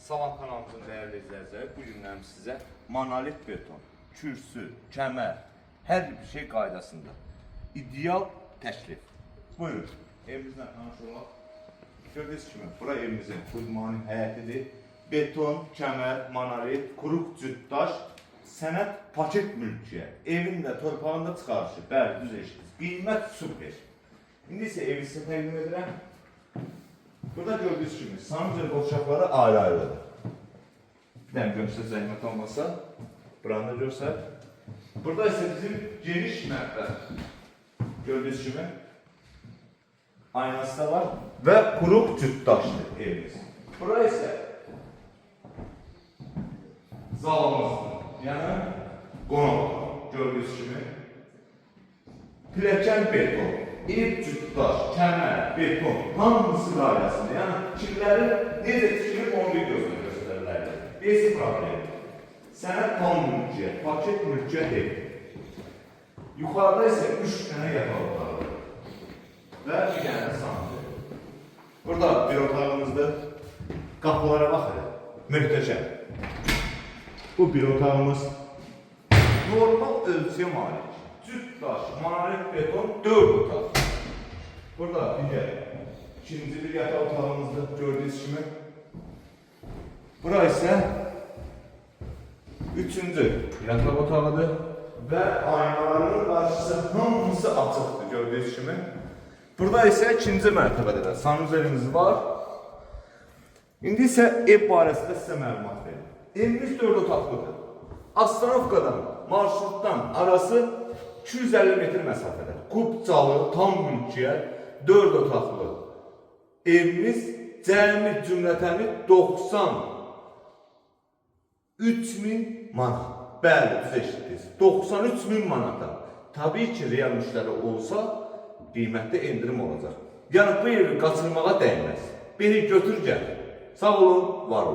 Salam kanalımızın değerli izləyiciləri, bu gündən sizə monolit beton, kürsü, kəmər, hər bir şey qaydasında ideal təklif. Buyurun, evimizlə tanış olaq. Gördüyünüz kimi, bura evimizin xudmani həyətidir. Beton, kəmər, monolit, quruq cütdaş, sənət paket mülkiyə. Evin də torpağında çıxarışı, bəli, düz eşitdiniz. Qiymət super. İndi isə evi sizə təqdim edirəm. Burada gördüğünüz gibi sancı boşaqları ayrı-ayrıdır. Bir dənə gömsə zəhmət olmasa, buranı da görsək. Burada ise bizim geniş mətbəx. Gördüğünüz gibi aynası da var ve quruq cütdaşdır evimiz. Burada ise zalımızdır. Yəni qonaq. Gördüğünüz gibi pilləkən beton. Ev cütdaş, kəmər, beton, hamısı qaydasında. Yəni, kimlərin necə tikilib onu videosunu göstərirlər. Basic problem. Sənət tam mülkiyyət, paket mülkiyyət ev. Yuxarıda isə 3 dənə yataq otağı və bir dənə sancı. Burada bir otağımızdır. Qapılara baxın. Möhtəşəm. Bu bir otağımız. Normal ölçüyə malik. Cütdaş, monolit beton, 4 otaq. Burada ikinci bir yataq otağımızda gördüğünüz gibi. Bura ise üçüncü yataq otağıdır ve aynaların karşısı hamısı açıqdır gördüğünüz gibi. Burada ise ikinci mərtəbədə sanuzelimiz var. İndi ise ev barəsində sizə məlumat verim. Evimiz 4 otaqlıdır. Astanovkadan, marşrutdan arası 250 metr məsafədə. Qubcalı, tam mülkiyyət, 4 otaqlı. Evimiz cəmi cümlətəni 93.000 manat. Bəli, düz eşitdiniz. 93.000 manata. Tabii ki, real müştəri olsa, qiymətdə endirim olacaq. Yəni, bu evi qaçırmağa dəyməz. Beni götür gəl. Sağ olun, var olun.